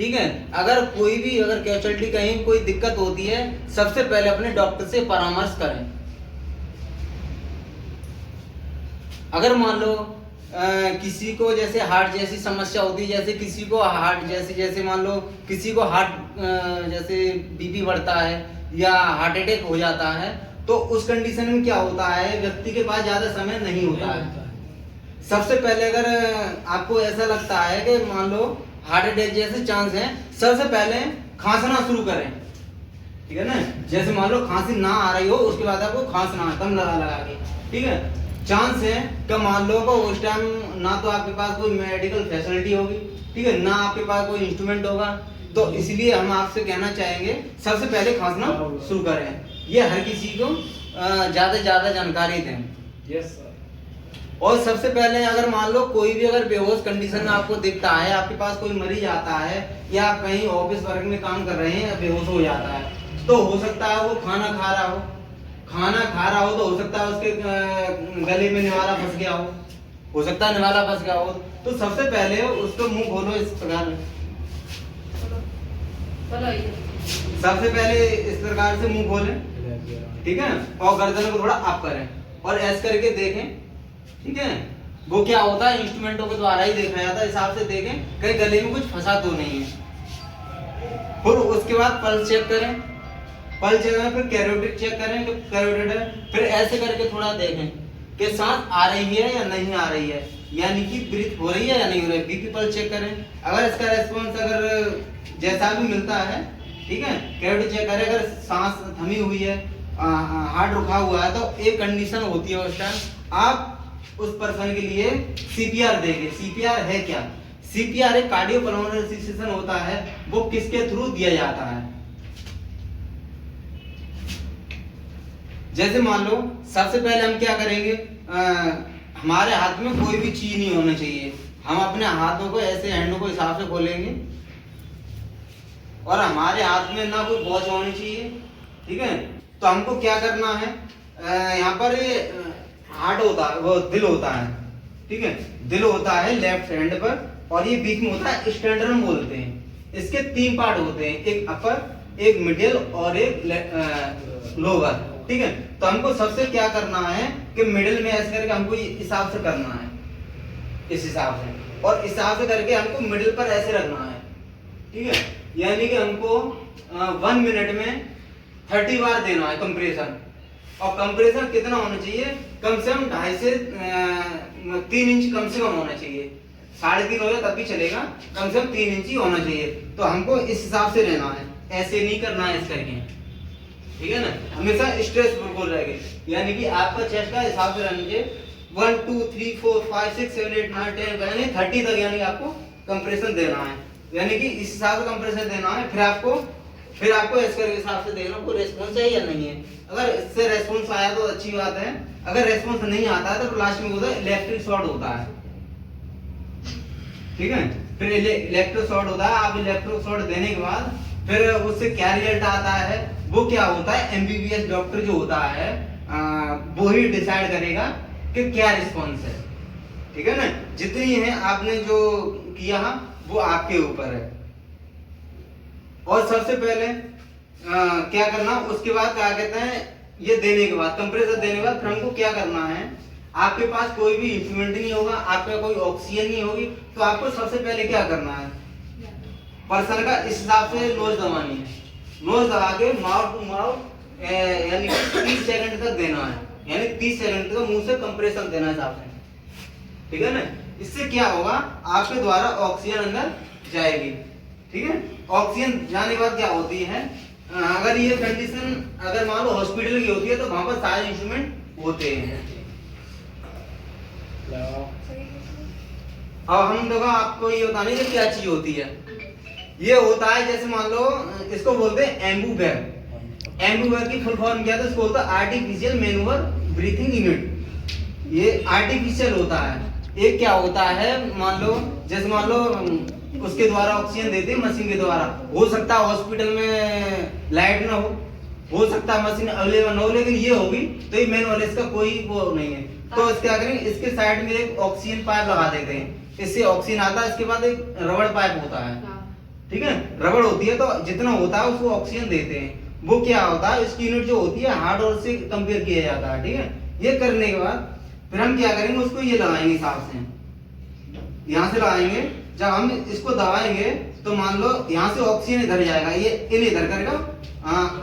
ठीक है। अगर कोई भी अगर कैजुअलिटी कहीं कोई दिक्कत होती है, सबसे पहले अपने डॉक्टर से परामर्श करें। अगर मान लो किसी को जैसे हार्ट जैसी समस्या होती है, जैसे किसी को हार्ट जैसे मान लो किसी को हार्ट जैसे बीपी बढ़ता है या हार्ट अटैक हो जाता है, तो उस कंडीशन में क्या होता है, व्यक्ति के पास ज्यादा समय नहीं होता है। सबसे पहले अगर आपको ऐसा लगता है कि मान लो हार्ट अटैक जैसे चांस है, सबसे पहले खांसना शुरू करें, ठीक है ना। जैसे मान लो खांसी ना आ रही हो, उसके बाद आपको खांसना है दम लगा लगा के, ठीक है। चांस है कि मान लो को उस टाइम ना तो आपके पास कोई मेडिकल फैसिलिटी होगी, ठीक है, ना आपके पास कोई इंस्ट्रूमेंट होगा, तो इसलिए हम आपसे कहना चाहेंगे सबसे पहले खांसना शुरू करें। ये हर किसी को ज्यादा से ज्यादा जानकारी दें। Yes sir. और सबसे पहले अगर मान लो कोई भी अगर बेहोश कंडीशन में आपको दिखता है, आपके पास कोई मरीज आता है या आप कहीं ऑफिस वर्क में काम कर रहे हैं, बेहोश हो जाता है, तो हो सकता है वो खाना खा रहा हो तो हो सकता है उसके गले में निवाला फंस गया हो सकता है निवाला फंस गया हो। तो सबसे पहले उसको मुंह खोलो इस प्रकार, सबसे पहले इस प्रकार से मुंह खोलें, ठीक है, और गर्दन को थोड़ा अप करें और ऐसे करके देखें, ठीक है। वो क्या होता है, इंस्ट्रूमेंटों के द्वारा ही देखा जाता है, हिसाब से देखें कहीं गले में कुछ फंसा तो नहीं है। फिर उसके बाद पल्स चेक करें, पल्स चेक करें, फिर कैरोटिड चेक करें कि कैरोटिड है, फिर ऐसे करके थोड़ा देखें कि सांस आ रही है या नहीं आ रही है, यानी कि ब्रीथ हो रही है या नहीं हो रही है। बीपी पल्स चेक करें, अगर इसका रेस्पॉन्स अगर जैसा भी मिलता है, ठीक है, कैरोटिड चेक करें, अगर सांस थमी हुई है, हार्ट रुका हुआ है, तो एक कंडीशन होती है उस टाइम आप उस पर्सन के लिए सीपीआर देंगे। सीपीआर है क्या, सीपीआर एक कार्डियोपल्मोनरी रिससिटेशन होता है, वो किसके थ्रू दिया जाता है। जैसे मान लो सबसे पहले हम क्या करेंगे, हमारे हाथ में कोई भी चीज नहीं होना चाहिए, हम अपने हाथों को ऐसे हैंडों को हिसाब से खोलेंगे और हमारे हाथ में ना कोई वॉच होनी चाहिए, ठीक है। तो हमको क्या करना है, यहाँ पर हार्ट होता है, वो दिल होता है, ठीक है, दिल होता है लेफ्ट हैंड पर, और ये बीच में होता है स्टेंड्रम बोलते हैं। इसके 3 पार्ट होते हैं, एक अपर, एक मिडिल और एक लोअर, ठीक है। तो हमको सबसे क्या करना है कि मिडिल में ऐसे करके हमको इस हिसाब से करना है, इस हिसाब से, और इस हिसाब से करके हमको मिडिल पर ऐसे रखना है, ठीक है। यानी कि हमको 1 मिनट में 30 बार देना है कंप्रेशन। और कंप्रेशन कितना होना चाहिए, कम से कम 2.5 से 3 इंच कम से कम होना चाहिए, 3.5 हो जाए तब भी चलेगा, कम से कम 3 इंच ही होना चाहिए। तो हमको इस हिसाब से रहना है, ऐसे नहीं करना है इस करके, ठीक है ना, हमेशा स्ट्रेस बिल्कुल रहेगी, यानी कि आपका चेस्ट का हिसाब से रहना चाहिए 1 2 3 4 5 6 7 8 9 10 यानी 30 तक, यानी आपको कंप्रेशन देना है, यानी कि इस हिसाब से कंप्रेशन देना है। फिर आपको इसके हिसाब से देखना कोई रेस्पॉन्स है या नहीं है। अगर इससे रेस्पॉन्स आया तो अच्छी बात है, अगर रेस्पॉन्स नहीं आता है तो लास्ट में होता है इलेक्ट्रिक शॉर्ट होता है, ठीक है। फिर इलेक्ट्रिक शॉर्ट होता है, आप इलेक्ट्रिक शॉर्ट देने के बाद फिर उससे क्या रिजल्ट आता है, वो क्या होता है, एमबीबीएस डॉक्टर जो होता है वो ही डिसाइड करेगा कि क्या रिस्पॉन्स है, ठीक है ना। जितनी है आपने जो किया वो आपके ऊपर है। और सबसे पहले क्या करना, उसके बाद क्या कहते हैं, ये देने के बाद कंप्रेसर देने के बाद फिर हमको क्या करना है, आपके पास कोई भी इंस्ट्रूमेंट नहीं होगा, आपके कोई ऑक्सीजन नहीं होगी, तो आपको सबसे पहले क्या करना है, पर्सन का इस हिसाब से नोज दबानी है, नोज दबा के माउथ टू माउथ यानी 30 सेकंड तक देना है, यानी 30 सेकंड तक मुंह से कंप्रेशन देना है हिसाब से, ठीक है ना। इससे क्या होगा, आपके द्वारा ऑक्सीजन अंदर जाएगी, ठीक है। ऑक्सीजन जाने के बाद क्या होती है, अगर ये कंडीशन अगर मान लो हॉस्पिटल की होती है तो वहां पर सारे इंस्ट्रूमेंट होते हैं। अब हम देखो आपको ये बताने की क्या चीज होती है, ये होता है जैसे मान लो इसको बोलते हैं एम्बू बैग। एम्बू बैग की फुल फॉर्म क्या है, इसको बोलते हैं आर्टिफिशियल मैनुअल ब्रीथिंग यूनिट। ये आर्टिफिशियल होता है, एक क्या होता है, मान लो जैसे मान लो उसके द्वारा ऑक्सीजन देते हैं मशीन के द्वारा, हो सकता है हॉस्पिटल में लाइट ना हो सकता है मशीन अवेलेबल ना हो, लेकिन ये होगी तो ये मैनुअल, इसका कोई वो नहीं है। तो इसके क्या करेंगे, इसके साइड में एक ऑक्सीजन पाइप लगा देते हैं, इससे ऑक्सीजन आता है, इसके बाद एक रबड़ पाइप होता है, ठीक है। रबड़ होती है तो जितना होता है उसको ऑक्सीजन देते हैं, वो क्या होता है इसकी यूनिट जो होती है हार्ड और से कंपेयर किया जाता है, ठीक है। ये करने के बाद फिर हम क्या करेंगे, उसको ये लगाएंगे हिसाब से, यहाँ से लगाएंगे। जब हम इसको दबाएंगे तो मान लो यहाँ से ऑक्सीजन इधर जाएगा, ये इन इधर करेगा,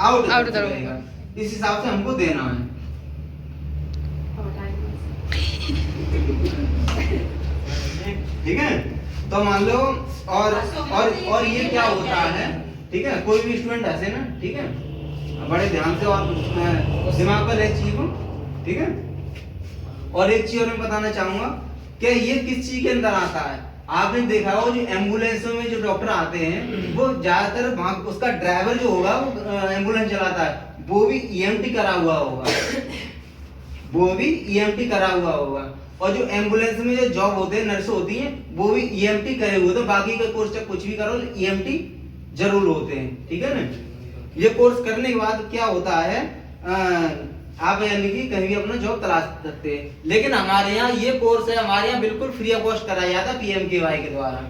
आउट इधर करेगा। इस हिसाब से हमको देना है। ठीक है। तो मान लो और ये क्या होता है, ठीक है। कोई भी स्टूडेंट ऐसे ना, ठीक है, बड़े ध्यान से और दिमाग पर एक चीज को, ठीक है। और एक चीज और मैं बताना चाहूंगा कि ये किस चीज के अंदर आता है। आपने देखा हो जो एम्बुलेंसों में जो डॉक्टर आते हैं वो ज्यादातर वहां उसका ड्राइवर जो होगा वो एम्बुलेंस चलाता है, वो भी ईएमटी करा हुआ होगा, वो भी ईएमटी करा हुआ होगा। और जो एम्बुलेंस में जो जॉब होते हैं नर्स होती हैं वो भी ईएमटी करे हुए, तो बाकी का कोर्स चाहे कुछ भी करो ईएमटी जरूर होते हैं, ठीक है ना। ये कोर्स करने के बाद क्या होता है, आप यानी कि कहीं भी अपना जॉब तलाश सकते हैं। लेकिन हमारे यहाँ ये कोर्स है, हमारे यहाँ बिल्कुल फ्री ऑफ कॉस्ट कराया जाता है PMKY के द्वारा।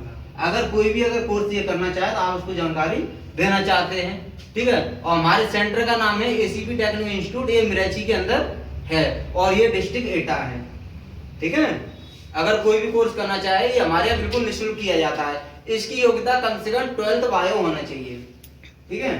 अगर कोई भी अगर कोर्स ये करना चाहे तो आप उसको जानकारी देना चाहते हैं, ठीक है। और हमारे सेंटर का नाम है ACP टेक्निकल इंस्टीट्यूट, ये मिराची के अंदर है और ये डिस्ट्रिक्ट एटा है, ठीक है। अगर कोई भी कोर्स करना चाहे ये हमारे यहाँ बिल्कुल निःशुल्क किया जाता है। इसकी योग्यता कम से कम 12th बायो होना चाहिए, ठीक है।